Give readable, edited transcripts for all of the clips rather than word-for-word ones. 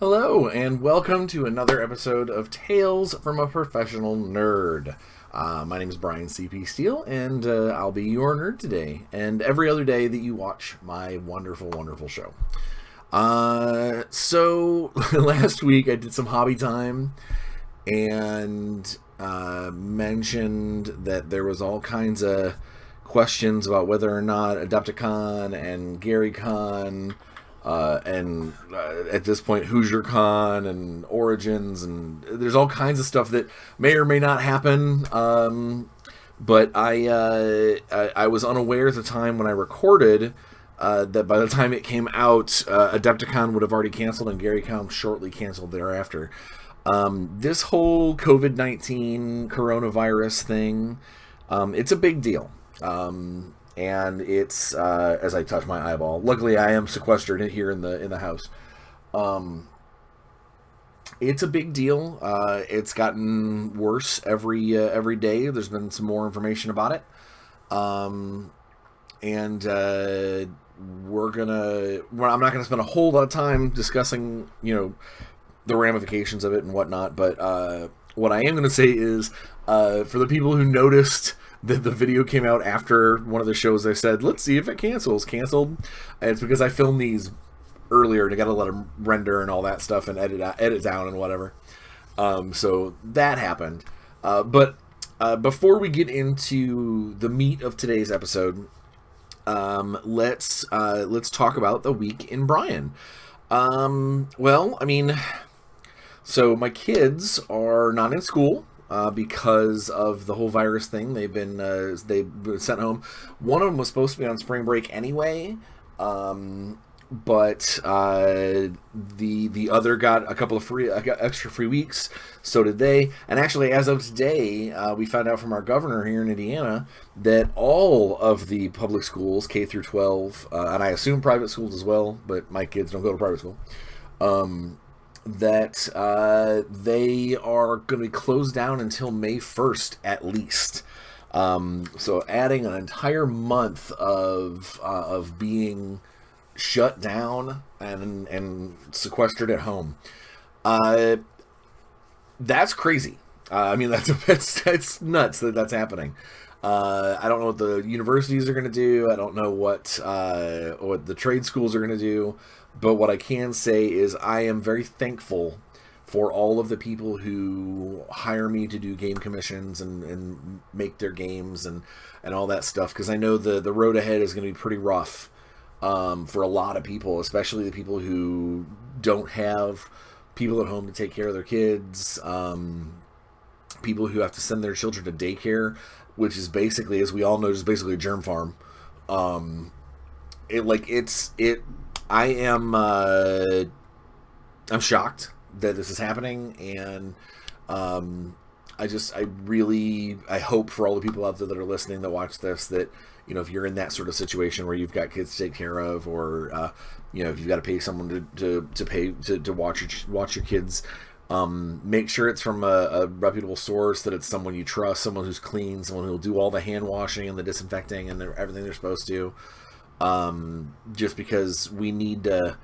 Hello, and welcome to another episode of Tales from a Professional Nerd. My name is Bryan C.P. Steele, and I'll be your nerd today, and every other day that you watch my wonderful, wonderful show. So last week I did some hobby time, and mentioned that there was all kinds of questions about whether or not Adepticon and GaryCon and at this point Hoosier Con and Origins, and there's all kinds of stuff that may or may not happen, but I was unaware at the time when I recorded that by the time it came out, Adepticon would have already canceled and GaryCon shortly canceled thereafter. This whole COVID-19 coronavirus thing, it's a big deal. And it's as I touch my eyeball. Luckily, I am sequestered here in the house. It's a big deal. It's gotten worse every day. There's been some more information about it, and I'm not gonna spend a whole lot of time discussing the ramifications of it and whatnot. But what I am gonna say is for the people who noticed that the video came out after one of the shows, I said, let's see if it canceled. And it's because I filmed these earlier and I got to let them render and all that stuff and edit down and whatever. So that happened. But before we get into the meat of today's episode, let's talk about the week in Bryan. So my kids are not in school. Because of the whole virus thing, they've been sent home. One of them was supposed to be on spring break anyway, but the other got a couple of extra free weeks. So did they. And actually, as of today, we found out from our governor here in Indiana that all of the public schools, K through 12, and I assume private schools as well, but my kids don't go to private school. That they are going to be closed down until May 1st at least. So adding an entire month of being shut down and sequestered at home. That's crazy. That's nuts that's happening. I don't know what the universities are going to do. I don't know what the trade schools are going to do. But what I can say is I am very thankful for all of the people who hire me to do game commissions and make their games and all that stuff. Because I know the road ahead is going to be pretty rough for a lot of people, especially the people who don't have people at home to take care of their kids, people who have to send their children to daycare, which is basically, as we all know, just basically a germ farm. I'm shocked that this is happening, and I hope for all the people out there that are listening that watch this that if you're in that sort of situation where you've got kids to take care of, or if you've got to pay someone to watch your kids, make sure it's from a reputable source, that it's someone you trust, someone who's clean, someone who'll do all the hand washing and the disinfecting and everything they're supposed to. Just because we need to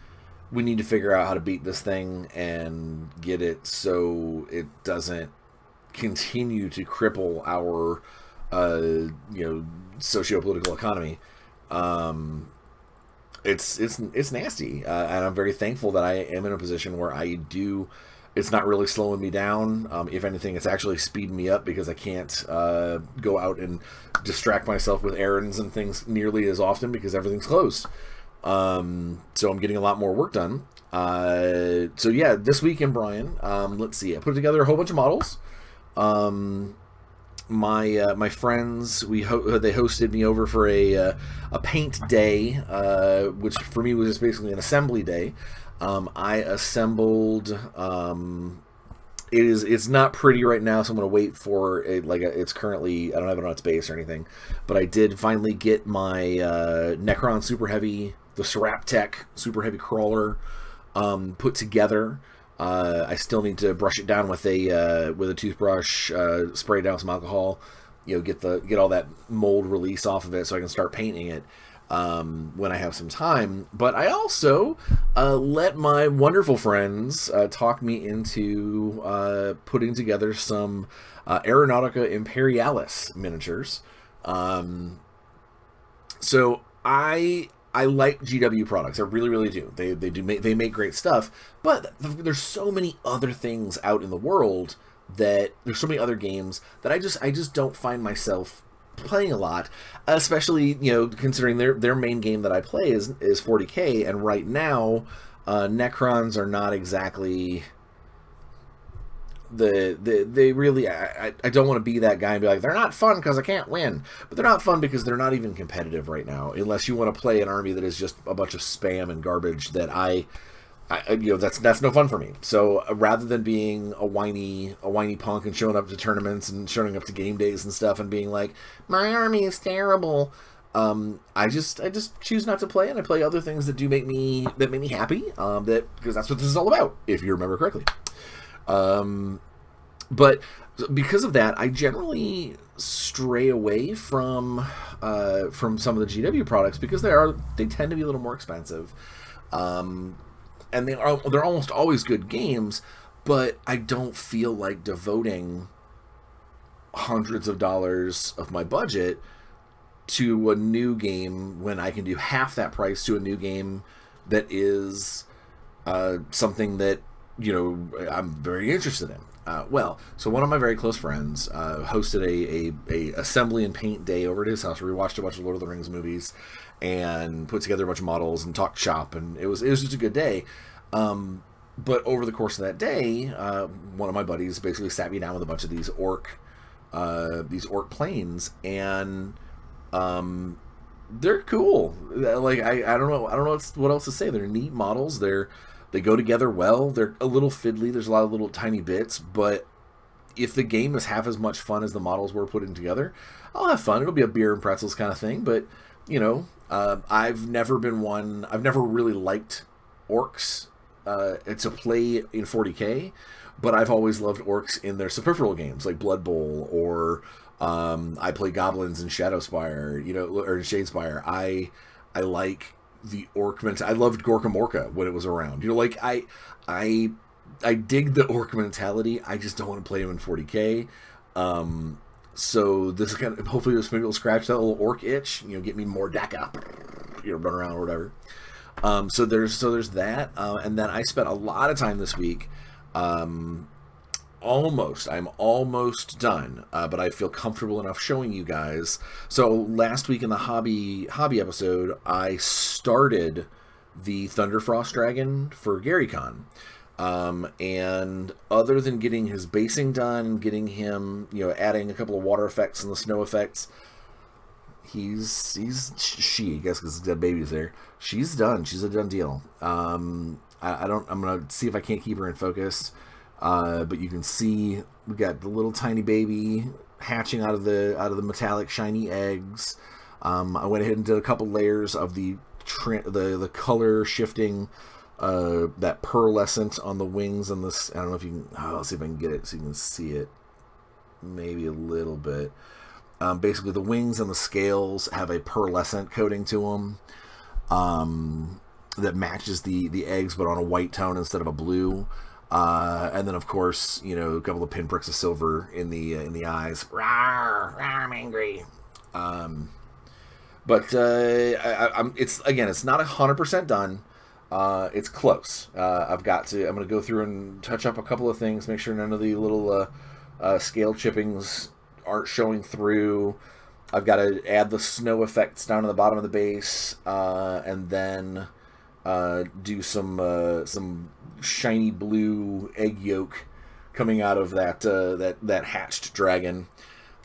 figure out how to beat this thing and get it so it doesn't continue to cripple our socio-political economy. It's nasty, and I'm very thankful that I am in a position where it's not really slowing me down. If anything, it's actually speeding me up, because I can't go out and distract myself with errands and things nearly as often because everything's closed. So I'm getting a lot more work done. So yeah, this week in Bryan, let's see, I put together a whole bunch of models. My friends, they hosted me over for a paint day, which for me was just basically an assembly day. I assembled. It's not pretty right now, so I'm gonna wait for it. It's currently, I don't have it on its base or anything, but I did finally get my Necron Super Heavy, the Serap Tech Super Heavy crawler, put together. I still need to brush it down with a toothbrush, spray down some alcohol, get all that mold release off of it so I can start painting it. when I have some time. But I also let my wonderful friends talk me into putting together some Aeronautica Imperialis miniatures. So I like GW products. I really, really do. They make great stuff. But there's so many other things out in the world that there's so many other games that I just don't find myself playing a lot. Especially considering their main game that I play is 40K, and right now Necrons are not exactly they really I don't want to be that guy and be like, they're not fun because I can't win, but they're not fun because they're not even competitive right now, unless you want to play an army that is just a bunch of spam and garbage that I that's no fun for me. So rather than being a whiny punk and showing up to tournaments and showing up to game days and stuff and being like, my army is terrible, I just choose not to play, and I play other things that make me happy, because that's what this is all about, if you remember correctly. But because of that, I generally stray away from some of the GW products because they tend to be a little more expensive, and they're almost always good games, but I don't feel like devoting hundreds of dollars of my budget to a new game when I can do half that price to a new game that is something that I'm very interested in. So one of my very close friends hosted a assembly and paint day over at his house where we watched a bunch of Lord of the Rings movies and put together a bunch of models and talked shop, and it was just a good day. But over the course of that day, one of my buddies basically sat me down with a bunch of these orc planes, and they're cool. Like I don't know what else to say. They're neat models. They go together well. They're a little fiddly. There's a lot of little tiny bits, but if the game is half as much fun as the models we're putting together, I'll have fun. It'll be a beer and pretzels kind of thing. But I've never really liked orcs to play in 40K, but I've always loved orcs in their peripheral games like Blood Bowl, or I play goblins in Shadowspire, or in Shadespire. I like the orc mentality. I loved Gorka Morka when it was around. I dig the orc mentality. I just don't want to play him in 40K. So this is hopefully this maybe will scratch that little orc itch. Get me more DACA. Run around or whatever. So there's that. And then I spent a lot of time this week. I'm almost done, but I feel comfortable enough showing you guys. So last week in the hobby episode, I started the Thunderfrost Dragon for GaryCon. And other than getting his basing done, getting him, adding a couple of water effects and the snow effects, I guess because he's got babies there. She's done. She's a done deal. I'm gonna see if I can't keep her in focus. But you can see we got the little tiny baby hatching out of the metallic shiny eggs. I went ahead and did a couple layers of the color shifting, that pearlescent on the wings and this. I don't know if you can. I'll see if I can get it so you can see it. Maybe a little bit. Basically, the wings and the scales have a pearlescent coating to them that matches the eggs, but on a white tone instead of a blue. And then, of course, a couple of pinpricks of silver in the eyes. Rawr, rawr, I'm angry. But it's not 100% done. It's close. I'm gonna go through and touch up a couple of things, make sure none of the little scale chippings aren't showing through. I've got to add the snow effects down to the bottom of the base, and then do some shiny blue egg yolk coming out of that hatched dragon,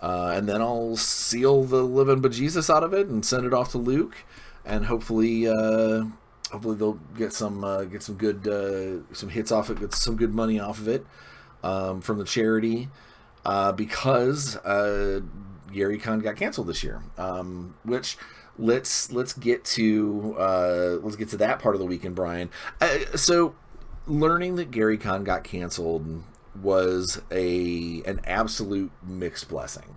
and then I'll seal the living bejesus out of it and send it off to Luke, and hopefully they'll get some good some hits off it, get some good money off of it from the charity, because GaryCon got canceled this year, which let's get to that part of the weekend, Bryan. So learning that GaryCon got canceled was an absolute mixed blessing.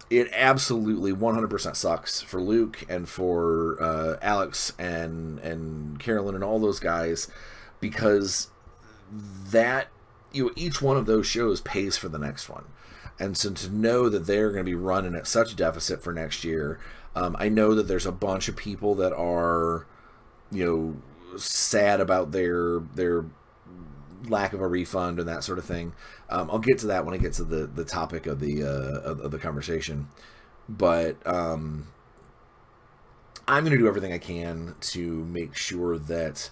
it absolutely 100% sucks for Luke and for Alex and Carolyn and all those guys, because that, each one of those shows pays for the next one. And so to know that they're going to be running at such a deficit for next year, I know that there's a bunch of people that are, sad about their lack of a refund and that sort of thing. I'll get to that when I get to the topic of the conversation. But I'm going to do everything I can to make sure that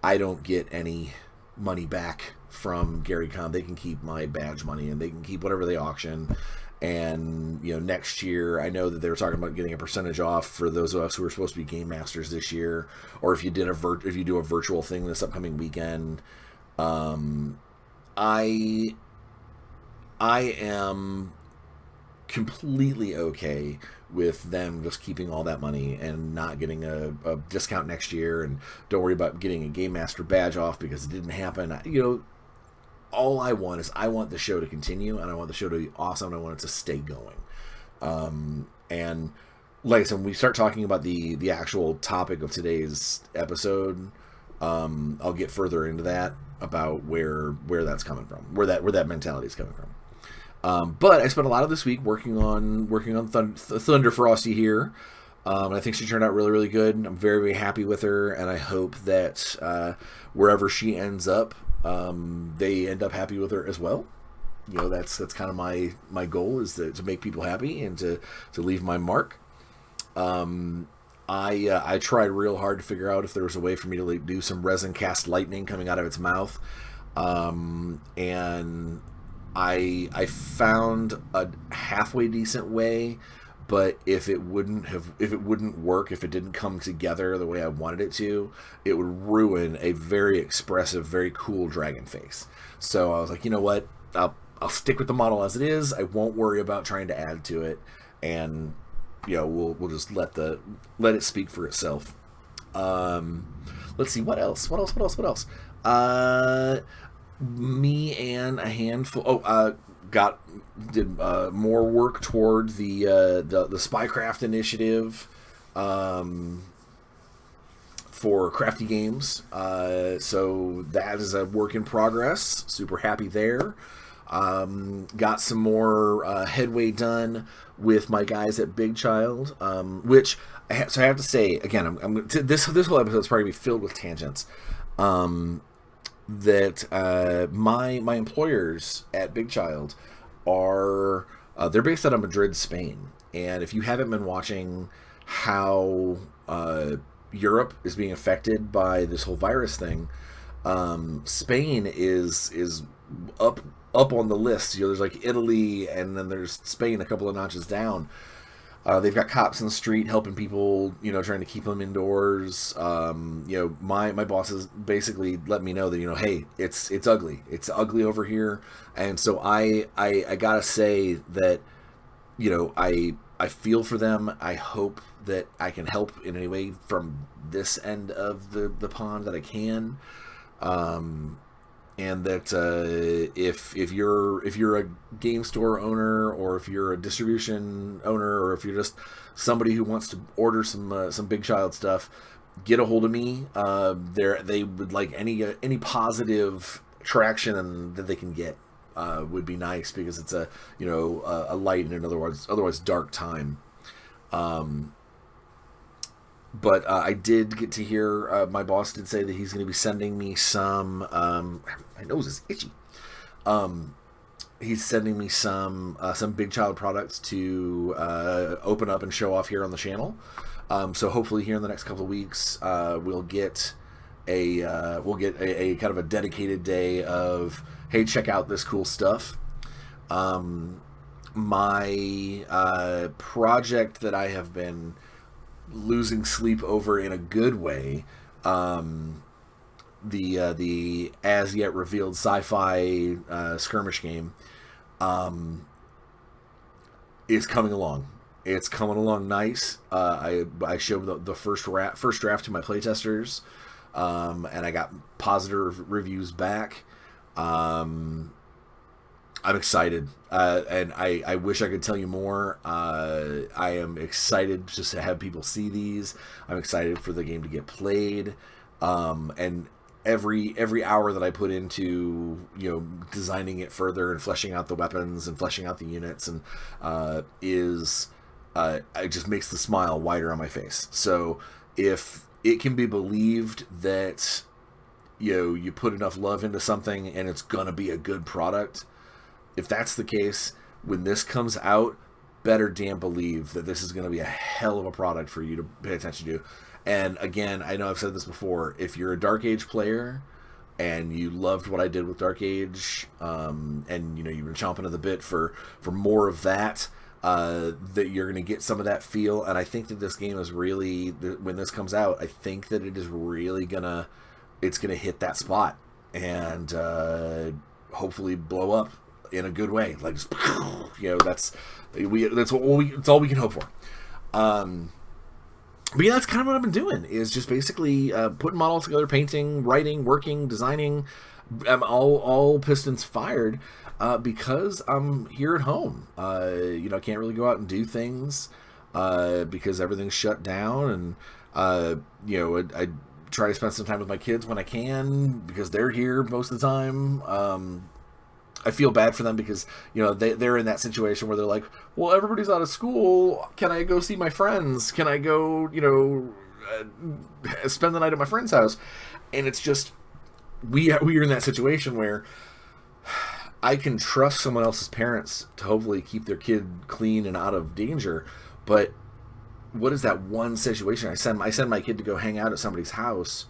I don't get any money back from Gary Con. They can keep my badge money, and they can keep whatever they auction. And next year, I know that they were talking about getting a percentage off for those of us who are supposed to be game masters this year, or if you did if you do a virtual thing this upcoming weekend. I am completely okay with them just keeping all that money and not getting a discount next year, and don't worry about getting a Game Master badge off because it didn't happen. All I want is I want the show to continue, and I want the show to be awesome, and I want it to stay going. And like I said, when we start talking about the actual topic of today's episode, I'll get further into that about where that's coming from, where that mentality is coming from. But I spent a lot of this week working on Thunder Frosty here. I think she turned out really, really good. I'm very, very happy with her, and I hope that wherever she ends up, they end up happy with her as well. That's kind of my goal, is to make people happy and to leave my mark. I tried real hard to figure out if there was a way for me to do some resin cast lightning coming out of its mouth, and I found a halfway decent way. But if it wouldn't work, if it didn't come together the way I wanted it to, it would ruin a very expressive, very cool dragon face. So I was like, you know what? I'll stick with the model as it is. I won't worry about trying to add to it, and we'll just let it speak for itself. Let's see, what else? Me and a handful. Did more work toward the Spycraft initiative for Crafty Games. So that is a work in progress. Super happy there. Got some more headway done with my guys at Big Child, which I have to say again. This whole episode is probably going to be filled with tangents. That my employers at Big Child are they're based out of Madrid, Spain, and if you haven't been watching how Europe is being affected by this whole virus thing, Spain is up on the list. There's like Italy, and then there's Spain a couple of notches down. They've got cops in the street helping people, trying to keep them indoors. My bosses basically let me know that, hey, it's ugly. It's ugly over here. And so I gotta say that, I feel for them. I hope that I can help in any way from this end of the pond that I can. And that if you're a game store owner, or if you're a distribution owner, or if you're just somebody who wants to order some Big Child stuff, get a hold of me. They would like any positive traction that they can get would be nice, because it's a light in an otherwise dark time. But I did get to hear, my boss did say that he's going to be sending me some, my nose is itchy. He's sending me some Big Child products to open up and show off here on the channel. So hopefully here in the next couple of weeks, we'll get a kind of a dedicated day of, hey, check out this cool stuff. My project that I have been losing sleep over in a good way, the as yet revealed sci-fi skirmish game is coming along. It's coming along nice. I showed the first draft to my playtesters, and I got positive reviews back. I'm excited, and I wish I could tell you more. I am excited just to have people see these. I'm excited for the game to get played, and every hour that I put into designing it further and fleshing out the weapons and fleshing out the units and it just makes the smile wider on my face. So if it can be believed that you put enough love into something and it's gonna be a good product, if that's the case, when this comes out, better damn believe that this is going to be a hell of a product for you to pay attention to. And again, I know I've said this before, if you're a Dark Age player and you loved what I did with Dark Age, and you've been chomping at the bit for more of that, that you're going to get some of that feel. And I think that this game is really, when this comes out, I think that it is really it's gonna hit that spot and hopefully blow up in a good way. Like, just, that's all we can hope for. But yeah, that's kind of what I've been doing, is just basically putting models together, painting, writing, working, designing. I'm all pistons fired because I'm here at home. I can't really go out and do things because everything's shut down, and I try to spend some time with my kids when I can because they're here most of the time. I feel bad for them because they're in that situation where they're like, well, everybody's out of school. Can I go see my friends? Can I go spend the night at my friend's house? And it's just we are in that situation where I can trust someone else's parents to hopefully keep their kid clean and out of danger, but what is that one situation? I send my kid to go hang out at somebody's house,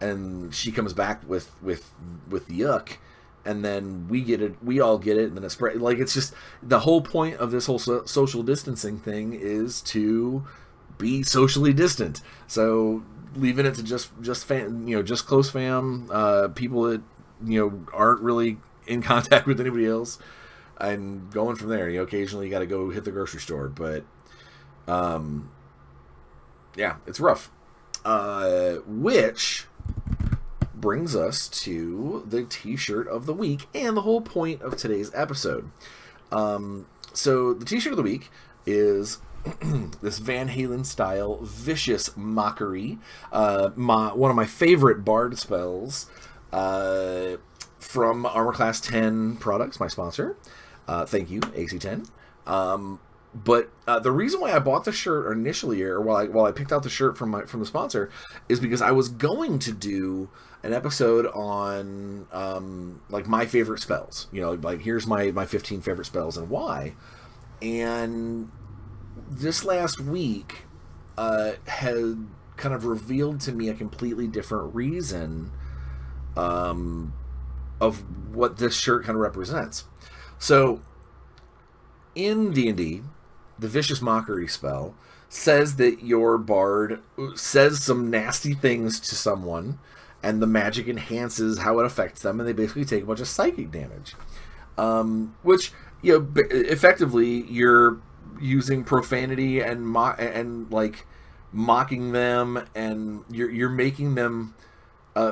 and she comes back with yuck. And then we all get it, and then it's like, it's just the whole point of this whole social distancing thing is to be socially distant. So leaving it to just close fam, people that aren't really in contact with anybody else, and going from there. Occasionally you got to go hit the grocery store, but yeah, it's rough. Which brings us to the t-shirt of the week and the whole point of today's episode. So the t-shirt of the week is this Van Halen style Vicious Mockery, one of my favorite bard spells from Armor Class 10 Products, my sponsor. Thank you, AC10. But the reason why I bought the shirt initially, or while I picked out the shirt from the sponsor, is because I was going to do an episode on like my favorite spells. Like, here's my 15 favorite spells and why. And this last week had kind of revealed to me a completely different reason of what this shirt kind of represents. So in D&D, the Vicious Mockery spell says that your bard says some nasty things to someone, and the magic enhances how it affects them, and they basically take a bunch of psychic damage. Which, effectively, you're using profanity and mocking them, and you're making them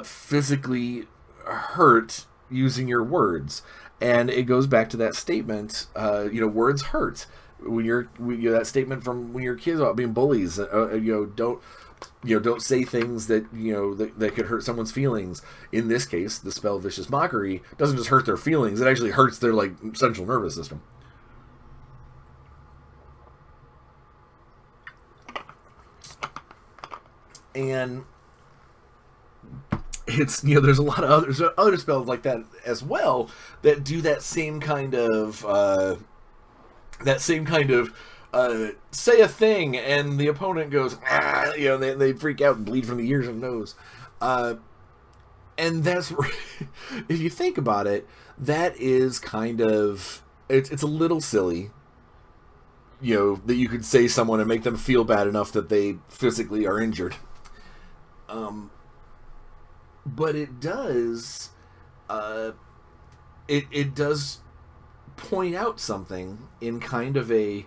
physically hurt using your words. And it goes back to that statement, words hurt. That statement from when you're kids about being bullies. Don't say things that that could hurt someone's feelings. In this case, the spell Vicious Mockery doesn't just hurt their feelings; it actually hurts their central nervous system. And it's there's a lot of other spells like that as well that do that same kind of say a thing and the opponent goes they freak out and bleed from the ears and nose, and that's if you think about it, that is kind of it's a little silly, that you could say someone and make them feel bad enough that they physically are injured. But it does, it does point out something in kind of a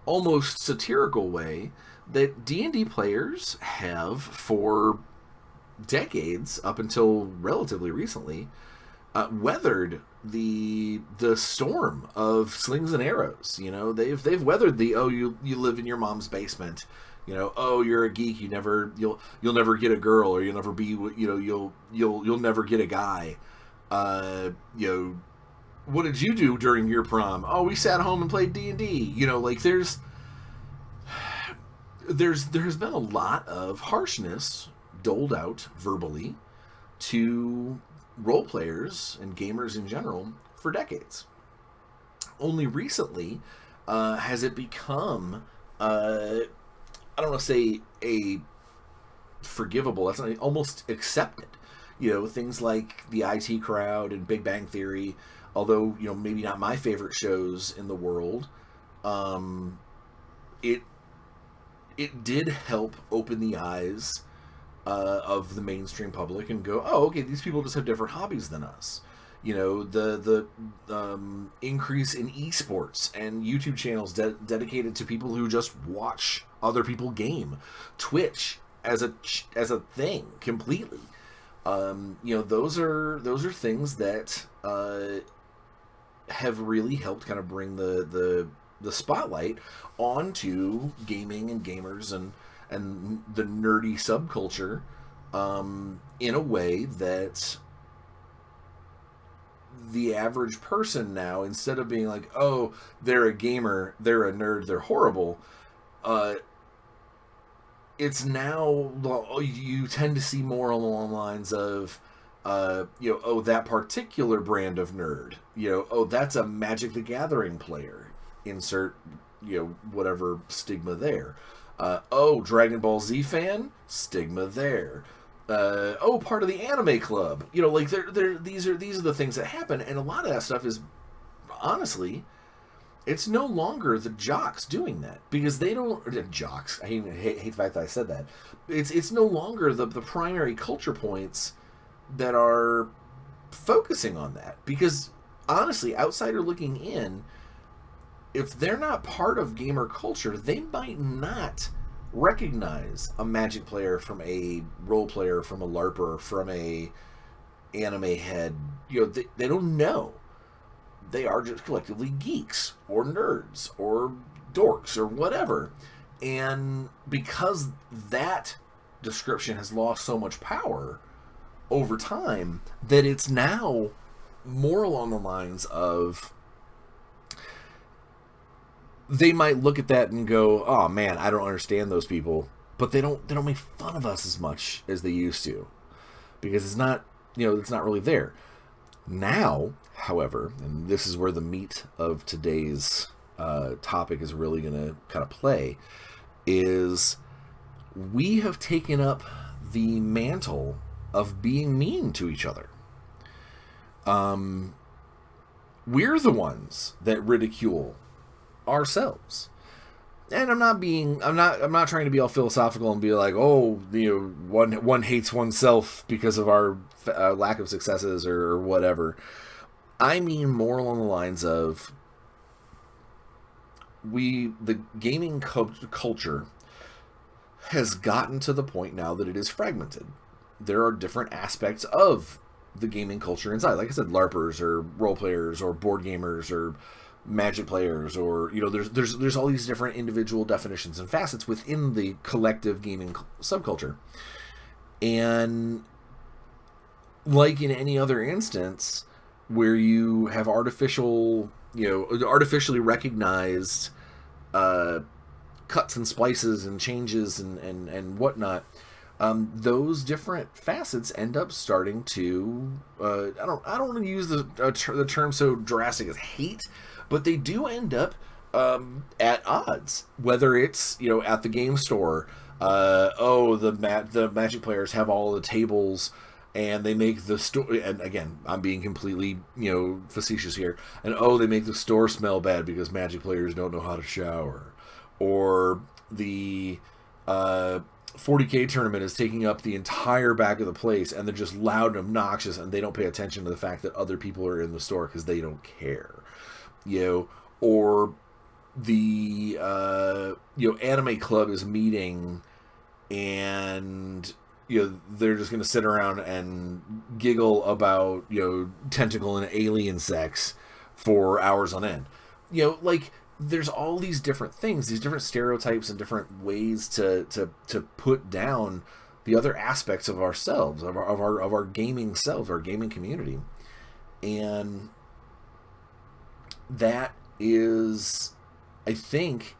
almost satirical way that D&D players have for decades, up until relatively recently, weathered the storm of slings and arrows. You know, they've weathered the, oh, you live in your mom's basement. You know, oh, you're a geek. You'll never get a girl, or you'll never be. You know, you'll never get a guy. You know, what did you do during your prom? Oh, we sat home and played D&D. You know, like there has been a lot of harshness doled out verbally to role players and gamers in general for decades. Only recently has it become, I don't want to say a forgivable, that's not, almost accepted. You know, things like the IT Crowd and Big Bang Theory, although, you know, maybe not my favorite shows in the world, it did help open the eyes of the mainstream public and go, oh, okay, these people just have different hobbies than us. You know, the increase in esports and YouTube channels dedicated to people who just watch other people game, Twitch as a thing completely. You know, those are things that have really helped kind of bring the spotlight onto gaming and gamers and the nerdy subculture in a way that the average person now, instead of being like, oh, they're a gamer, they're a nerd, they're horrible, it's now, you tend to see more along the lines of, you know, oh, that particular brand of nerd, you know, oh, that's a Magic the Gathering player, insert, you know, whatever stigma there. Oh, Dragon Ball Z fan, stigma there. Oh, part of the anime club. You know, like these are the things that happen, and a lot of that stuff is, honestly, it's no longer the jocks doing that, because they don't, jocks. I hate the fact that I said that. It's no longer the primary culture points that are focusing on that, because honestly, outsider looking in, if they're not part of gamer culture, they might not recognize a Magic player from a role player, from a LARPer, from a anime head. You know, they don't know. They are just collectively geeks or nerds or dorks or whatever. And because that description has lost so much power over time, that it's now more along the lines of, they might look at that and go, oh man, I don't understand those people, but they don't make fun of us as much as they used to, because it's not, you know, it's not really there. Now, however, and this is where the meat of today's topic is really going to kind of play, is we have taken up the mantle of being mean to each other. We're the ones that ridicule ourselves. And I'm not trying to be all philosophical and be like, oh, you know, one hates oneself because of our lack of successes or whatever. I mean more along the lines of, the gaming culture has gotten to the point now that it is fragmented. There are different aspects of the gaming culture inside. Like I said, LARPers or role players or board gamers or Magic players, or, you know, there's all these different individual definitions and facets within the collective gaming subculture. And like in any other instance where you have artificially recognized cuts and splices and changes and whatnot, those different facets end up starting to, I don't want to use the term so drastic as hate, but they do end up at odds. Whether it's, you know, at the game store, the Magic players have all the tables and they make the store, and again, I'm being completely, you know, facetious here, and they make the store smell bad because Magic players don't know how to shower, or the 40K tournament is taking up the entire back of the place and they're just loud and obnoxious and they don't pay attention to the fact that other people are in the store because they don't care. You know, or the anime club is meeting, and they're just going to sit around and giggle about, tentacle and alien sex for hours on end. Like, there's all these different things, these different stereotypes and different ways to put down the other aspects of ourselves, of our gaming selves, our gaming community. And that is, I think,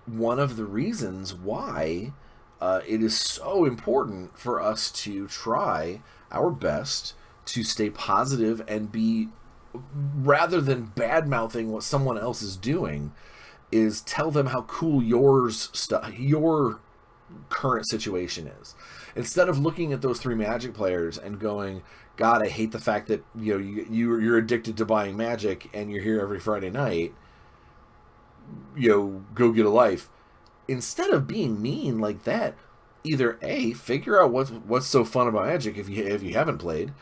one of the reasons why it is so important for us to try our best to stay positive and be, rather than bad-mouthing what someone else is doing, is tell them how cool your current situation is. Instead of looking at those 3 Magic players and going, God, I hate the fact that you're addicted to buying Magic and you're here every Friday night, go get a life. Instead of being mean like that, either A, figure out what's so fun about Magic if you haven't played,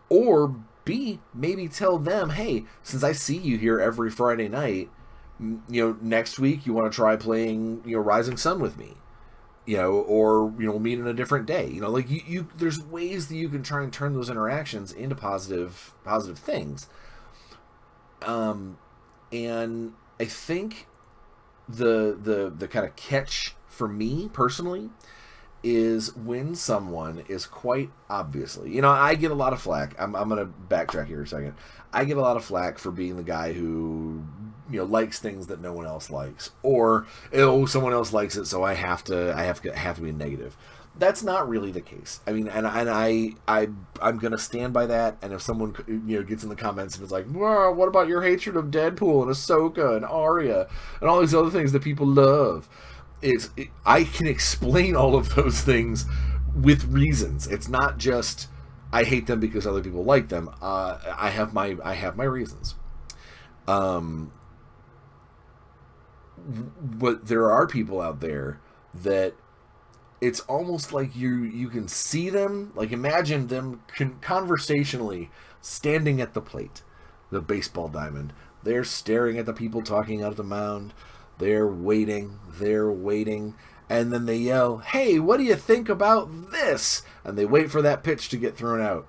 or B, maybe tell them, hey, since I see you here every Friday night, next week you want to try playing Rising Sun with me, or we'll meet on a different day. Like you there's ways that you can try and turn those interactions into positive things. And I think the kind of catch for me personally is when someone is quite obviously, I get a lot of flack. I'm going to backtrack here a second. I get a lot of flack for being the guy who, likes things that no one else likes, or someone else likes it, so I have to be negative. That's not really the case. I mean, I'm going to stand by that. And if someone, gets in the comments and is like, well, what about your hatred of Deadpool and Ahsoka and Arya and all these other things that people love? I can explain all of those things with reasons. It's not just I hate them because other people like them. I have my reasons. But there are people out there that it's almost like you can see them. Like, imagine them conversationally standing at the plate, the baseball diamond. They're staring at the people talking out of the mound. They're waiting, and then they yell, hey, what do you think about this? And they wait for that pitch to get thrown out.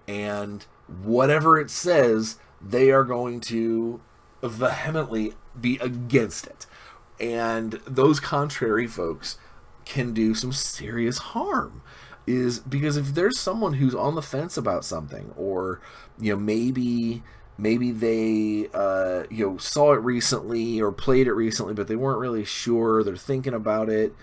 And whatever it says, they are going to vehemently be against it. And those contrary folks can do some serious harm. Is because if there's someone who's on the fence about something, or maybe they saw it recently or played it recently, but they weren't really sure, they're thinking about it,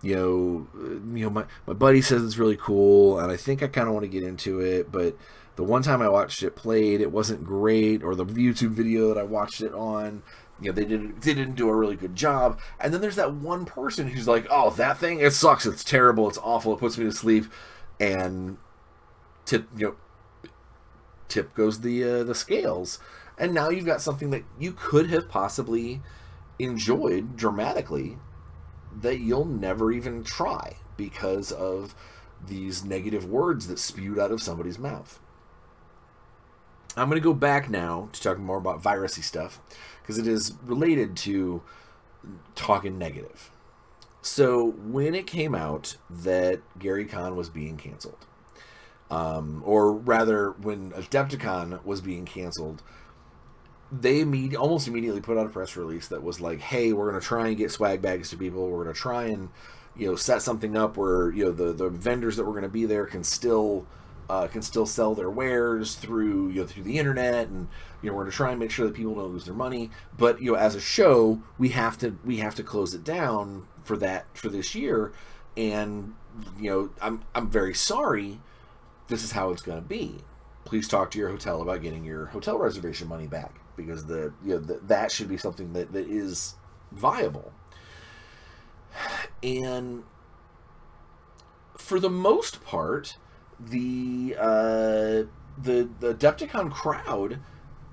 my buddy says it's really cool and I think I kind of want to get into it, but the one time I watched it played, it wasn't great, or the YouTube video that I watched it on, they didn't do a really good job. And then there's that one person who's like, oh, that thing, it sucks, it's terrible, it's awful, it puts me to sleep, and tip goes the scales, and now you've got something that you could have possibly enjoyed dramatically that you'll never even try because of these negative words that spewed out of somebody's mouth. I'm going to go back now to talking more about virusy stuff because it is related to talking negative. So when it came out that Gary Khan was being canceled, or rather, when Adepticon was being canceled, they almost immediately put out a press release that was like, hey, we're going to try and get swag bags to people. We're going to try and, set something up where, the vendors that were going to be there can still sell their wares through the internet, and, we're going to try and make sure that people don't lose their money. But, as a show, we have to close it down for this year. And, I'm very sorry. This is how it's going to be. Please talk to your hotel about getting your hotel reservation money back, because that should be something that is viable. And for the most part, the Adepticon crowd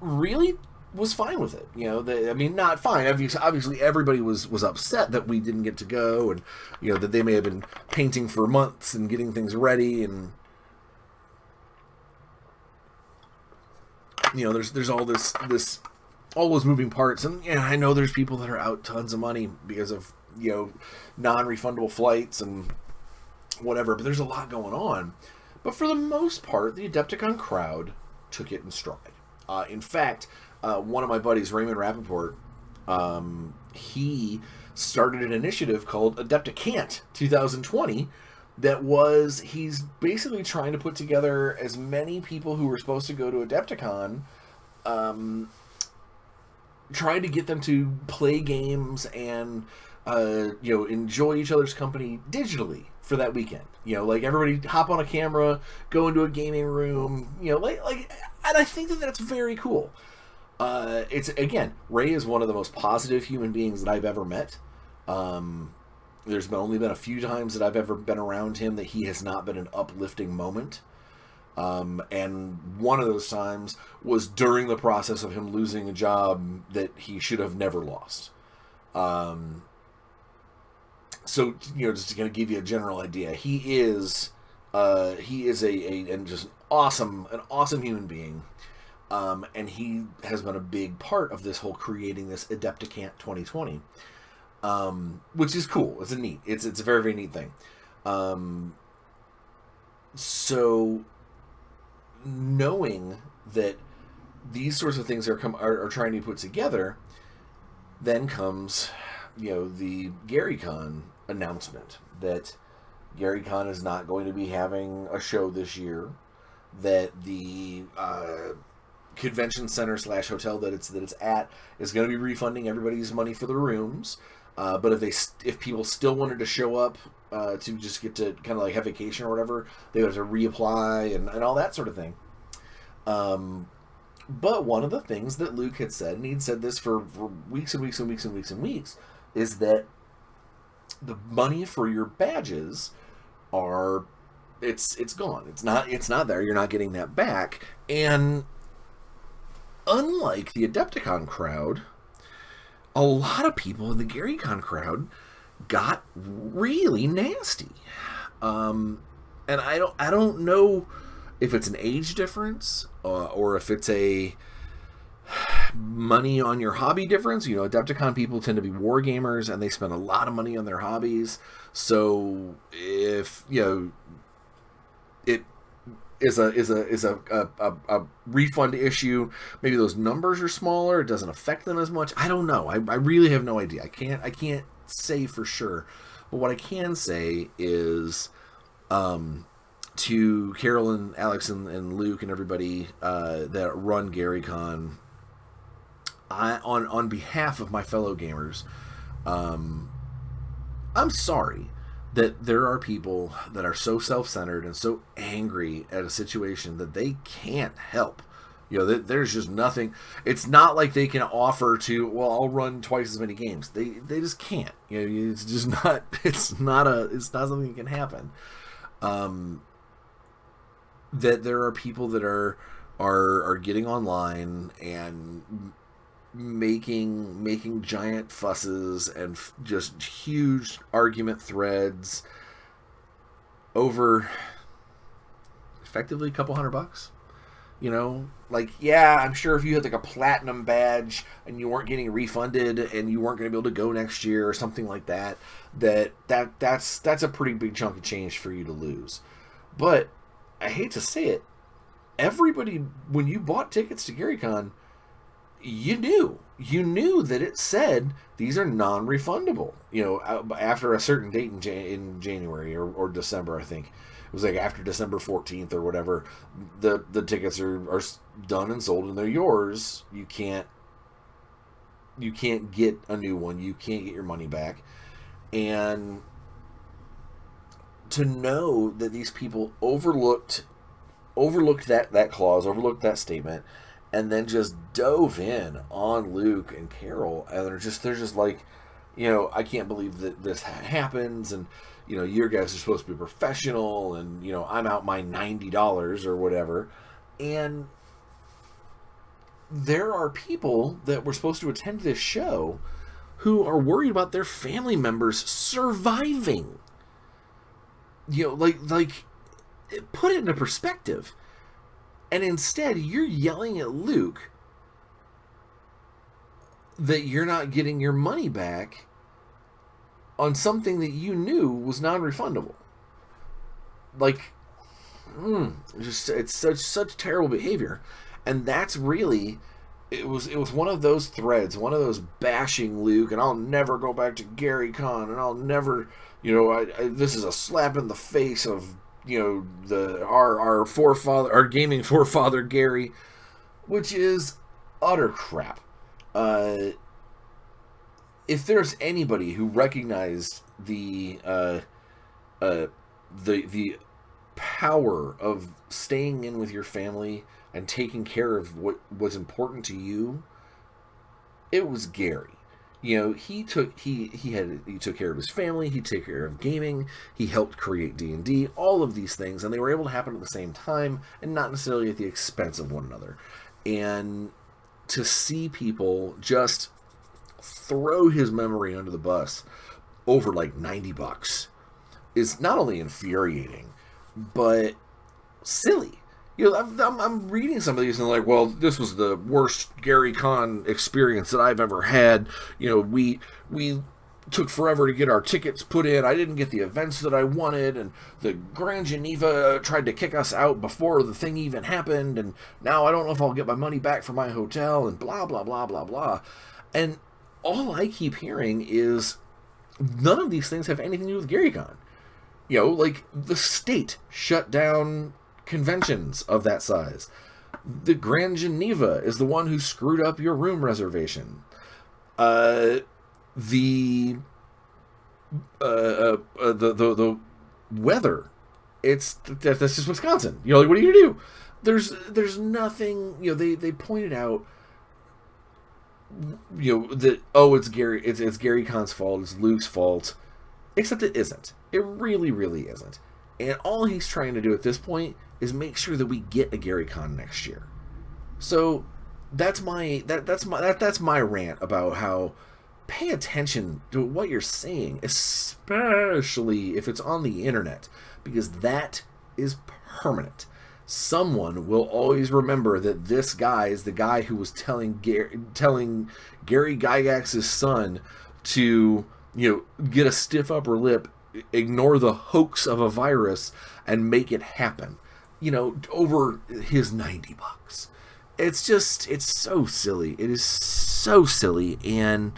really was fine with it. Not fine. Obviously, everybody was upset that we didn't get to go, and that they may have been painting for months and getting things ready, and there's all all those moving parts, and I know there's people that are out tons of money because of non-refundable flights and whatever. But there's a lot going on. But for the most part, the Adepticon crowd took it in stride. In fact, one of my buddies, Raymond Rappaport, he started an initiative called Adepticant 2020 he's basically trying to put together as many people who were supposed to go to Adepticon, trying to get them to play games and enjoy each other's company digitally for that weekend. Like everybody hop on a camera, go into a gaming room, and I think that that's very cool. It's, again, Ray is one of the most positive human beings that I've ever met. There's only been a few times that I've ever been around him that he has not been an uplifting moment. And one of those times was during the process of him losing a job that he should have never lost. So, just to kind of give you a general idea, he is a just an awesome human being. And he has been a big part of this whole creating this Adepticant 2020, which is cool. It's a very, very neat thing. So knowing that these sorts of things are trying to be put together, then comes, the GaryCon announcement that GaryCon is not going to be having a show this year, that the convention center / hotel that it's at is going to be refunding everybody's money for the rooms. But if people still wanted to show up to just get to kind of like have vacation or whatever, they would have to reapply and all that sort of thing. But one of the things that Luke had said, and he'd said this for weeks and weeks and weeks and weeks and weeks, is that the money for your badges it's gone. It's not there. You're not getting that back. And unlike the Adepticon crowd, a lot of people in the GaryCon crowd got really nasty. And I don't know if it's an age difference or if it's a money on your hobby difference. Adepticon people tend to be war gamers and they spend a lot of money on their hobbies. So if it is a refund issue, maybe those numbers are smaller, it doesn't affect them as much. I don't know. I really have no idea. I can't say for sure. But what I can say is to Carol and Alex and Luke and everybody that run GaryCon, on behalf of my fellow gamers, I'm sorry that there are people that are so self-centered and so angry at a situation that they can't help. There's just nothing. It's not like they can offer to, well, I'll run twice as many games. They just can't. It's just not. It's not something that can happen. That there are people that are getting online and making giant fusses and just huge argument threads over effectively a couple $100. I'm sure if you had like a platinum badge and you weren't getting refunded and you weren't going to be able to go next year or something like that, that's a pretty big chunk of change for you to lose. But I hate to say it, everybody, when you bought tickets to GaryCon, you knew that it said these are non-refundable. After a certain date in January or December, I think it was like after December 14th or whatever, the tickets are done and sold and they're yours. You can't get a new one. You can't get your money back. And to know that these people overlooked that clause, overlooked that statement, and then just dove in on Luke and Carol, and they're just like, I can't believe that this happens, and your guys are supposed to be professional, and I'm out my $90 or whatever, and there are people that were supposed to attend this show who are worried about their family members surviving. Put it into perspective. And instead, you're yelling at Luke that you're not getting your money back on something that you knew was non-refundable. like, just it's such terrible behavior, and that's really it was one of those threads, one of those bashing Luke, and I'll never go back to Gary Con, and I'll never, this is a slap in the face of our forefather, our gaming forefather Gary, which is utter crap. If there's anybody who recognized the power of staying in with your family and taking care of what was important to you, it was Gary. He took care of his family, he took care of gaming, he helped create D&D, all of these things, and they were able to happen at the same time and not necessarily at the expense of one another. And to see people just throw his memory under the bus over like $90 is not only infuriating, but silly. I'm reading some of these and like, well, this was the worst Gary Con experience that I've ever had. We took forever to get our tickets put in. I didn't get the events that I wanted, and the Grand Geneva tried to kick us out before the thing even happened, and now I don't know if I'll get my money back for my hotel, and blah, blah, blah, blah, blah. And all I keep hearing is none of these things have anything to do with Gary Con. Like the state shut down conventions of that size. The Grand Geneva is the one who screwed up your room reservation. The weather, that's just Wisconsin. Like, what are you gonna do? There's nothing. They pointed out, that it's Gary Con's fault, it's Luke's fault, except it isn't. It really, really isn't. And all he's trying to do at this point is make sure that we get a Gary Con next year. So that's my rant about how pay attention to what you're saying, especially if it's on the internet, because that is permanent. Someone will always remember that this guy is the guy who was telling Gary Gygax's son to get a stiff upper lip, ignore the hoax of a virus, and make it happen. Over his $90. It's so silly. It is so silly, and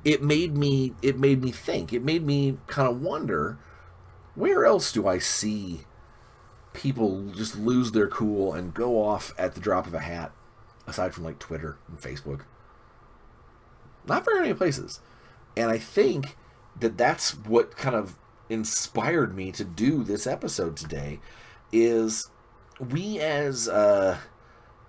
it made me think. It made me kind of wonder, where else do I see people just lose their cool and go off at the drop of a hat, aside from like Twitter and Facebook? Not very many places. And I think that's what kind of inspired me to do this episode today, is we as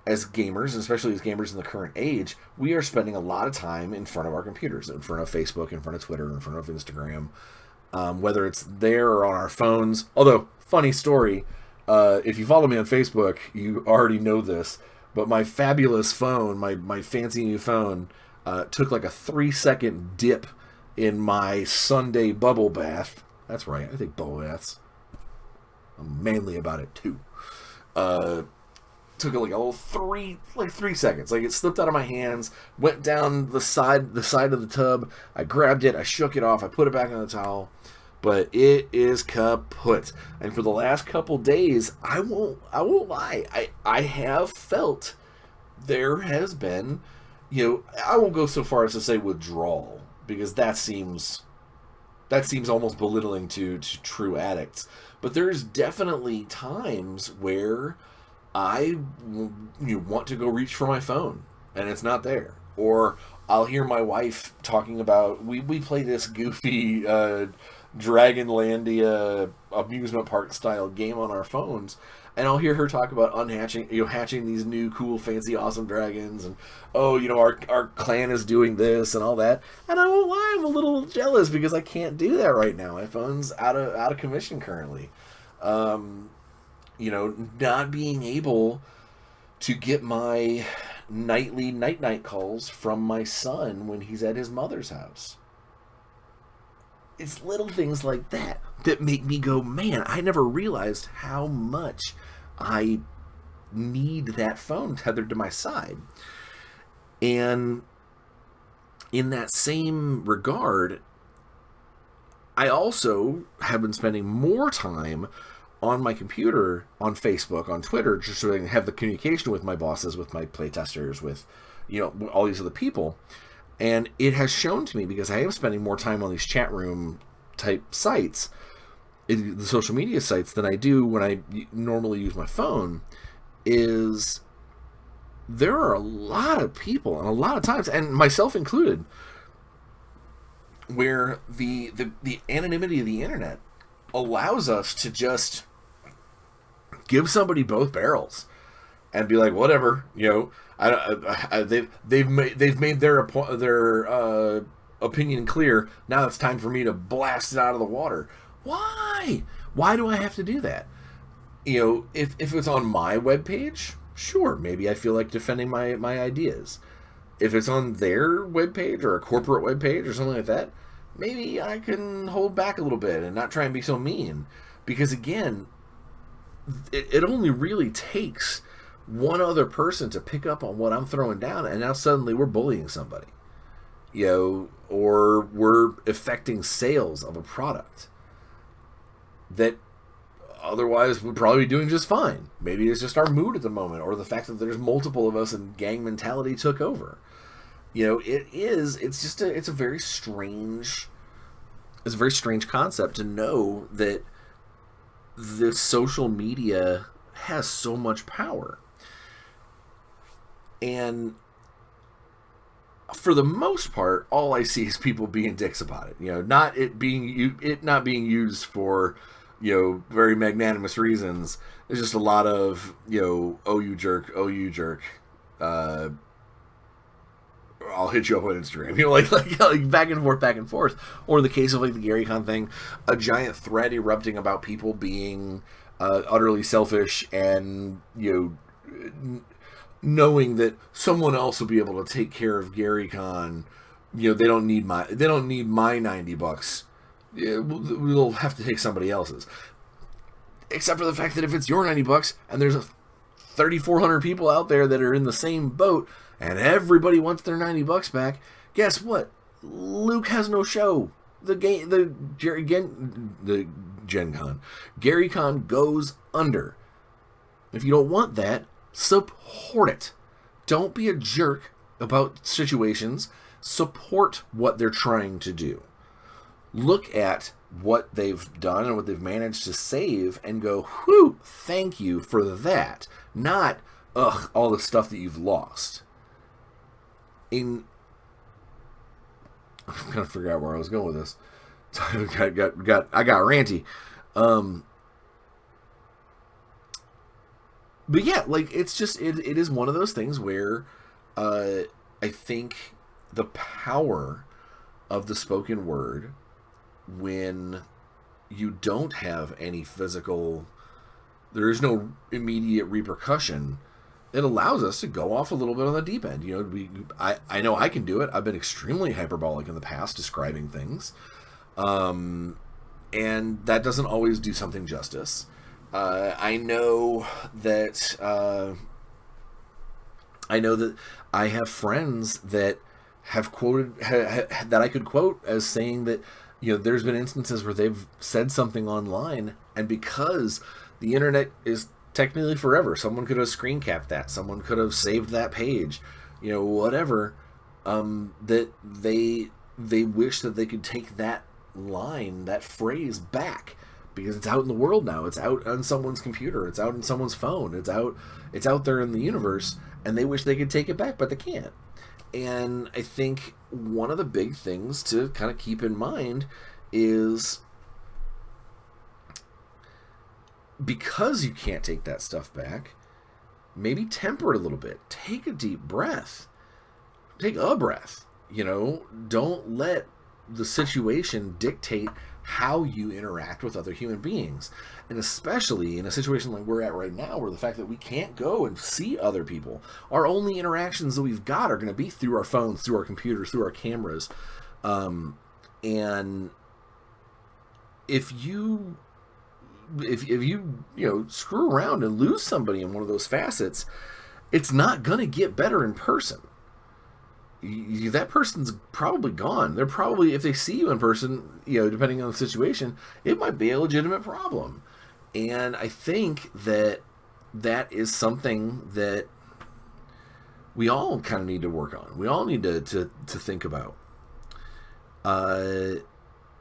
gamers, especially as gamers in the current age, we are spending a lot of time in front of our computers, in front of Facebook, in front of Twitter, in front of Instagram, whether it's there or on our phones. Although, funny story, if you follow me on Facebook, you already know this, but my fabulous phone, my fancy new phone, took like a 3-second dip in my Sunday bubble bath. That's right, I think bubble baths. I'm manly about it too. Took like a little 3 seconds. Like, it slipped out of my hands, went down the side of the tub. I grabbed it, I shook it off, I put it back on the towel, but it is kaput. And for the last couple days, I won't lie, I have felt there has been, I won't go so far as to say withdrawal, because that seems almost belittling to true addicts. But there's definitely times where I want to go reach for my phone and it's not there. Or I'll hear my wife talking about, we play this goofy Dragonlandia amusement park style game on our phones, and I'll hear her talk about hatching these new cool fancy awesome dragons, and our clan is doing this and all that, and I won't lie, I'm a little jealous because I can't do that right now. My phone's out of commission currently. Not being able to get my nightly night calls from my son when he's at his mother's house. It's little things like that make me go, man, I never realized how much I need that phone tethered to my side. And in that same regard, I also have been spending more time on my computer, on Facebook, on Twitter, just so I can have the communication with my bosses, with my playtesters, with, all these other people. And it has shown to me, because I am spending more time on these chat room type sites, the social media sites, than I do when I normally use my phone, is there are a lot of people, and a lot of times, and myself included, where the anonymity of the internet allows us to just give somebody both barrels and be like, whatever, they've made their opinion clear. Now it's time for me to blast it out of the water. Why do I have to do that? If it's on my webpage, sure, maybe I feel like defending my ideas. If it's on their webpage or a corporate webpage or something like that, maybe I can hold back a little bit and not try and be so mean. Because again, it only really takes one other person to pick up on what I'm throwing down, and now suddenly we're bullying somebody. Or we're affecting sales of a product that otherwise would probably be doing just fine. Maybe it's just our mood at the moment, or the fact that there's multiple of us and gang mentality took over. It's a very strange concept to know that the social media has so much power. And for the most part, all I see is people being dicks about it. Not it not being used for very magnanimous reasons. There's just a lot of oh you jerk, I'll hit you up on Instagram, like back and forth. Or in the case of like the Gary Con thing, a giant thread erupting about people being utterly selfish, and knowing that someone else will be able to take care of Gary Con. They don't need my $90. We'll have to take somebody else's. Except for the fact that if it's your $90 and there's 3,400 people out there that are in the same boat, and everybody wants their $90 back, guess what? Luke has no show. Gen Con, Gary Con goes under. If you don't want that, support it. Don't be a jerk about situations. Support what they're trying to do. Look at what they've done and what they've managed to save and go, whew, thank you for that. Not, all the stuff that you've lost. I'm trying to figure out where I was going with this. I got ranty. But yeah, like, it's just, it is one of those things where I think the power of the spoken word, when you don't have any physical, there is no immediate repercussion, it allows us to go off a little bit on the deep end. I know I can do it. I've been extremely hyperbolic in the past describing things. And that doesn't always do something justice. I know that I have friends that have quoted that I could quote as saying that there's been instances where they've said something online, and because the internet is technically forever, someone could have screen capped that, someone could have saved that page, whatever, that they wish that they could take that line, that phrase back, because it's out in the world now. It's out on someone's computer. It's out in someone's phone. It's out there in the universe, and they wish they could take it back, but they can't. And I think one of the big things to kind of keep in mind is, because you can't take that stuff back, maybe temper it a little bit. Take a deep breath. Take a breath. Don't let the situation dictate how you interact with other human beings. And especially in a situation like we're at right now, where the fact that we can't go and see other people, our only interactions that we've got are going to be through our phones, through our computers, through our cameras. And if you screw around and lose somebody in one of those facets, it's not going to get better in person. that person's probably gone. They're probably, if they see you in person, depending on the situation, it might be a legitimate problem. And I think that is something that we all kind of need to work on. We all need to think about.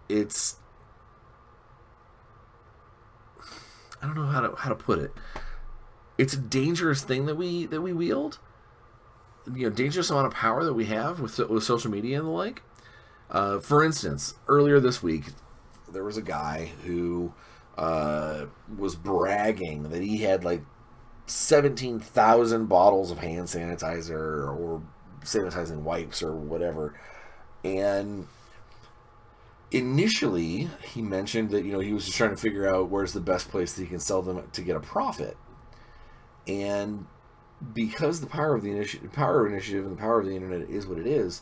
It's, I don't know how to put it. It's a dangerous thing that we wield. Dangerous amount of power that we have with social media and the like. For instance, earlier this week, there was a guy who was bragging that he had like 17,000 bottles of hand sanitizer or sanitizing wipes or whatever. And initially, he mentioned that, he was just trying to figure out where's the best place that he can sell them to get a profit. And because the power of initiative and the power of the internet is what it is,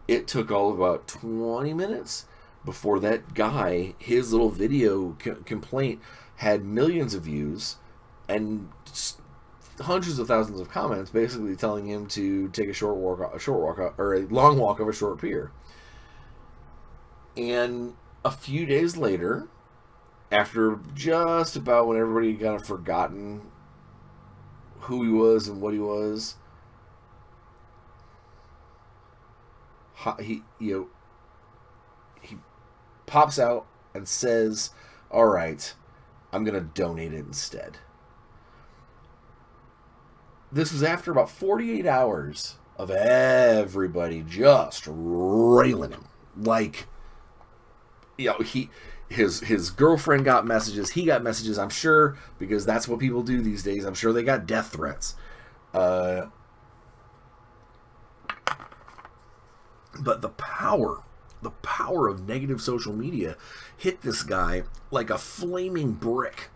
it took all of about 20 minutes before that guy, his little video complaint had millions of views and hundreds of thousands of comments, basically telling him to take a long walk of a short pier. And a few days later, after just about when everybody kind of forgotten who he was and what he was, he pops out and says, "All right, I'm going to donate it instead." This was after about 48 hours of everybody just railing him. Like, his girlfriend got messages, he got messages, I'm sure, because that's what people do these days. I'm sure they got death threats. But the power of negative social media hit this guy like a flaming brick.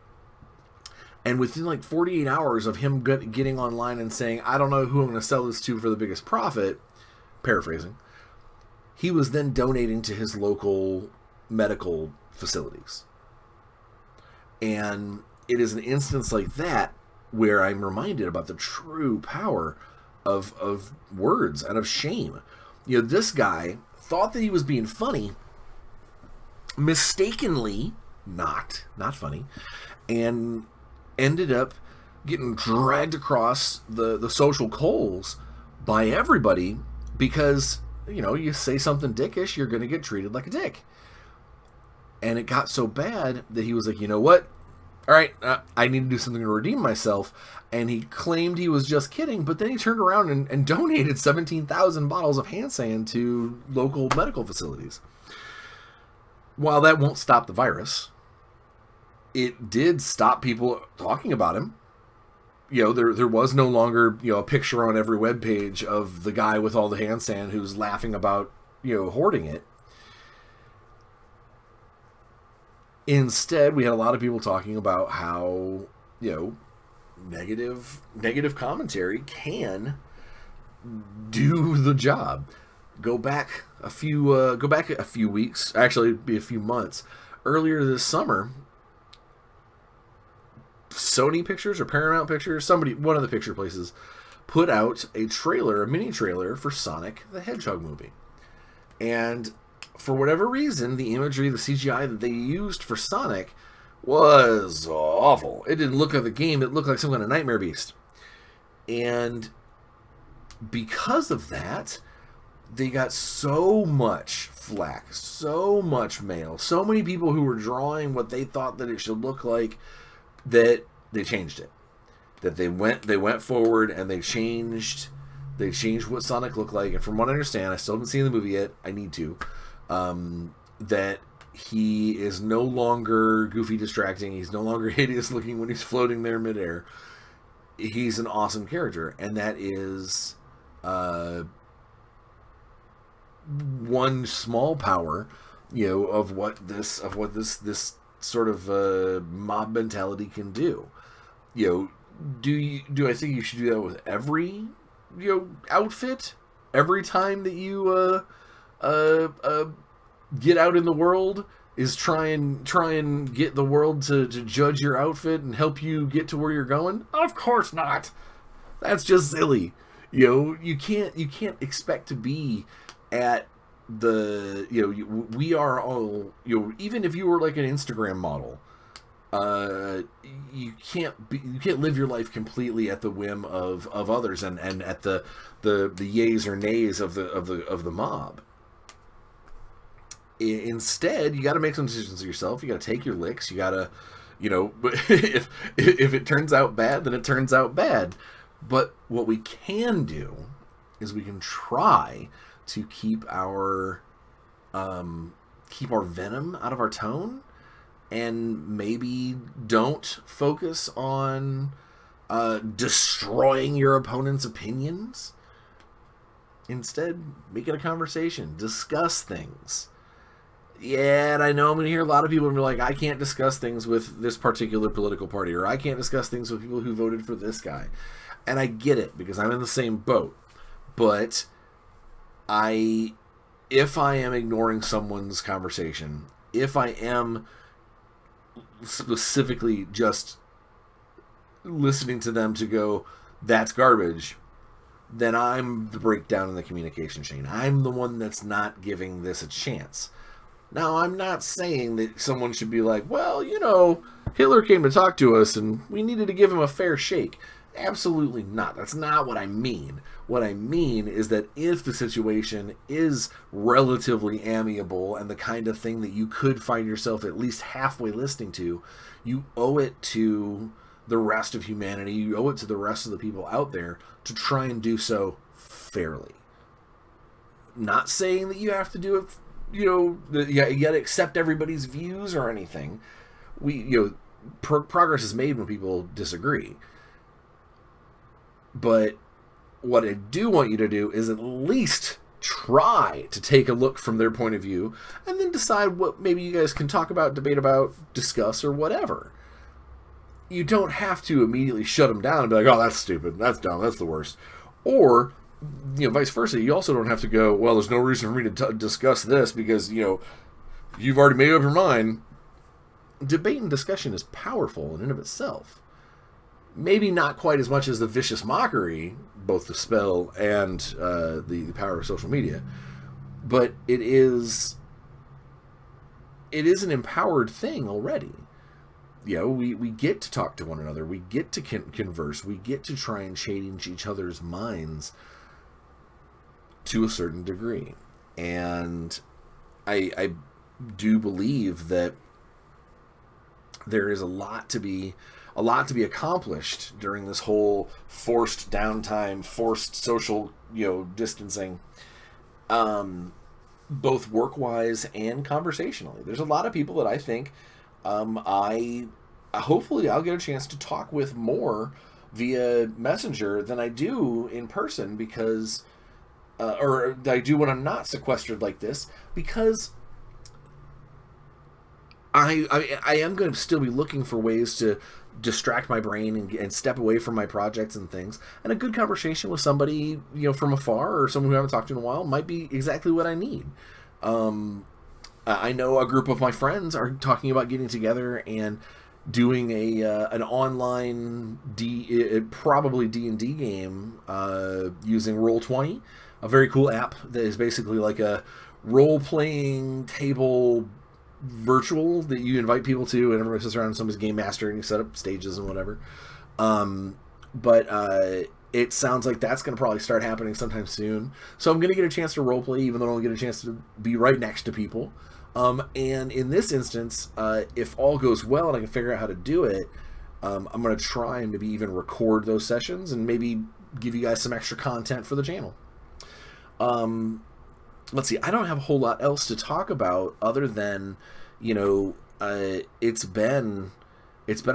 And within like 48 hours of him getting online and saying, "I don't know who I'm going to sell this to for the biggest profit," paraphrasing, he was then donating to his local medical facilities. And it is an instance like that where I'm reminded about the true power of words and of shame. This guy thought that he was being funny, mistakenly not funny, and ended up getting dragged across the social coals by everybody because, you say something dickish, you're going to get treated like a dick. And it got so bad that he was like, "You know what? All right, I need to do something to redeem myself." And he claimed he was just kidding, but then he turned around and donated 17,000 bottles of hand sand to local medical facilities. While that won't stop the virus, it did stop people talking about him. There was no longer, a picture on every webpage of the guy with all the hand sand who's laughing about, hoarding it. Instead, we had a lot of people talking about how, negative commentary can do the job. Go back a few weeks, actually it'd be a few months. Earlier this summer, Sony Pictures or Paramount Pictures, one of the picture places, put out a mini trailer for Sonic the Hedgehog movie. And for whatever reason, the imagery, the CGI that they used for Sonic was awful. It didn't look like the game. It looked like some kind of nightmare beast. And because of that, they got so much flack, so much mail, so many people who were drawing what they thought that it should look like, that they changed it. That they went forward and they changed what Sonic looked like. And from what I understand, I still haven't seen the movie yet. I need to. That he is no longer goofy distracting. He's no longer hideous looking when he's floating there midair. He's an awesome character, and that is one small power, of what this sort of mob mentality can do. Do I think you should do that with every outfit? Every time that you get out in the world, is try and get the world to judge your outfit and help you get to where you're going? Of course not. That's just silly. You can't expect to be at the we are all even if you were like an Instagram model, you can't live your life completely at the whim of others and at the yays or nays of the mob. Instead, you got to make some decisions yourself. You got to take your licks. You got to, if it turns out bad, then it turns out bad. But what we can do is we can try to keep our venom out of our tone, and maybe don't focus on destroying your opponent's opinions. Instead, make it a conversation. Discuss things. Yeah, and I know I'm going to hear a lot of people be like, I can't discuss things with this particular political party, or I can't discuss things with people who voted for this guy. And I get it, because I'm in the same boat. But if I am ignoring someone's conversation, if I am specifically just listening to them to go, that's garbage, then I'm the breakdown in the communication chain. I'm the one that's not giving this a chance. Now, I'm not saying that someone should be like, well, Hitler came to talk to us and we needed to give him a fair shake. Absolutely not. That's not what I mean. What I mean is that if the situation is relatively amiable and the kind of thing that you could find yourself at least halfway listening to, you owe it to the rest of humanity, you owe it to the rest of the people out there to try and do so fairly. Not saying that you have to do it, you got to accept everybody's views or anything. Progress is made when people disagree. But what I do want you to do is at least try to take a look from their point of view and then decide what maybe you guys can talk about, debate about, discuss, or whatever. You don't have to immediately shut them down and be like, oh, that's stupid, that's dumb, that's the worst. Or, vice versa. You also don't have to go, well, there's no reason for me to discuss this because, you've already made up your mind. Debate and discussion is powerful in and of itself. Maybe not quite as much as the vicious mockery, both the spell and the power of social media, but it is an empowered thing already. We get to talk to one another, we get to converse, we get to try and change each other's minds to a certain degree, and I do believe that there is a lot to be accomplished during this whole forced downtime, forced social, distancing, both work-wise and conversationally. There's a lot of people that I think hopefully I'll get a chance to talk with more via Messenger than I do in person, because or I do when I'm not sequestered like this, because I am going to still be looking for ways to distract my brain and step away from my projects and things. And a good conversation with somebody, from afar, or someone who I haven't talked to in a while, might be exactly what I need. I know a group of my friends are talking about getting together and doing an online probably D&D game using Roll20, a very cool app that is basically like a role-playing table virtual that you invite people to, and everybody sits around and somebody's game master and you set up stages and whatever. But it sounds like that's going to probably start happening sometime soon. So I'm going to get a chance to roleplay, even though I don't get a chance to be right next to people. And in this instance, if all goes well and I can figure out how to do it, I'm going to try and maybe even record those sessions and maybe give you guys some extra content for the channel. Let's see, I don't have a whole lot else to talk about other than, it's been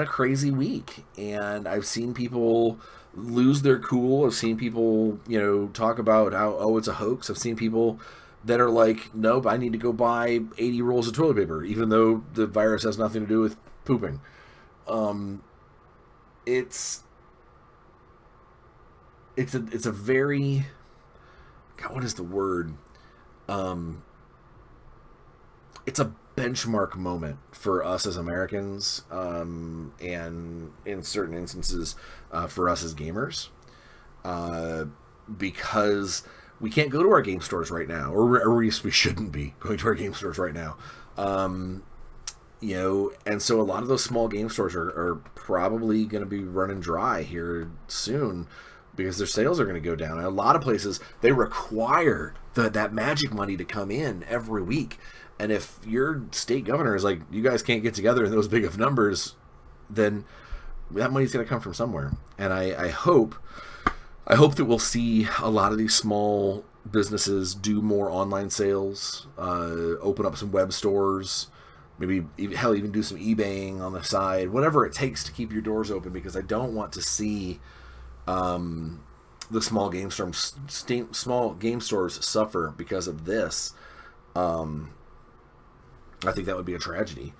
a crazy week, and I've seen people lose their cool. I've seen people, talk about how, oh, it's a hoax. I've seen people that are like, nope, I need to go buy 80 rolls of toilet paper, even though the virus has nothing to do with pooping. It's a very, God, what is the word? It's a benchmark moment for us as Americans, and in certain instances, for us as gamers, because we can't go to our game stores right now, or at least we shouldn't be going to our game stores right now. And so a lot of those small game stores are probably going to be running dry here soon because their sales are going to go down. And a lot of places, they require that magic money to come in every week. And if your state governor is like, you guys can't get together in those big of numbers, then that money's going to come from somewhere. And I hope that we'll see a lot of these small businesses do more online sales, open up some web stores, maybe even do some eBaying on the side, whatever it takes to keep your doors open, because I don't want to see the small game stores suffer because of this. I think that would be a tragedy.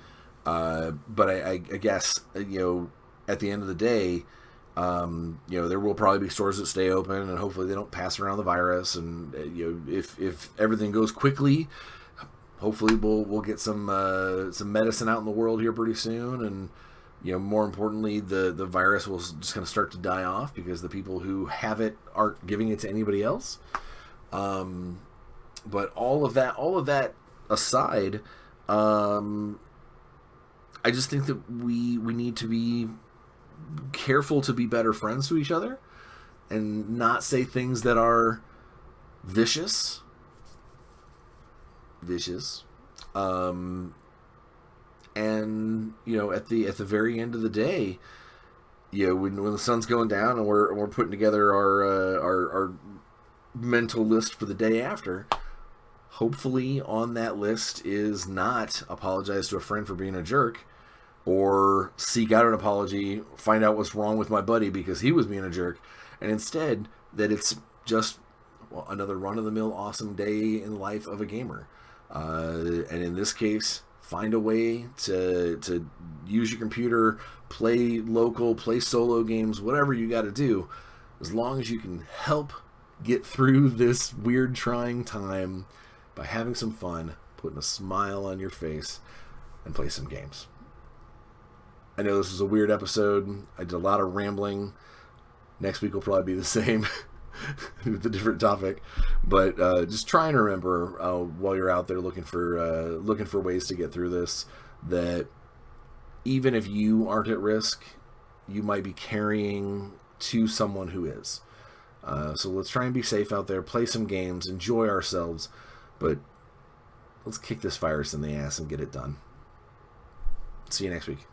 But I guess, at the end of the day, there will probably be stores that stay open, and hopefully they don't pass around the virus. And if everything goes quickly, hopefully we'll get some medicine out in the world here pretty soon, and more importantly, the virus will just kind of start to die off because the people who have it aren't giving it to anybody else. But all of that aside, I just think that we need to be careful to be better friends to each other and not say things that are vicious. And at the very end of the day, when the sun's going down and we're putting together our mental list for the day after, hopefully on that list is not apologize to a friend for being a jerk, or seek out an apology, find out what's wrong with my buddy because he was being a jerk, and instead that it's just another run-of-the-mill awesome day in the life of a gamer. And in this case, find a way to use your computer, play local, play solo games, whatever you got to do, as long as you can help get through this weird, trying time by having some fun, putting a smile on your face, and play some games. I know this was a weird episode. I did a lot of rambling. Next week will probably be the same with a different topic. But just try and remember while you're out there looking for ways to get through this, that even if you aren't at risk, you might be carrying to someone who is. So let's try and be safe out there, play some games, enjoy ourselves, but let's kick this virus in the ass and get it done. See you next week.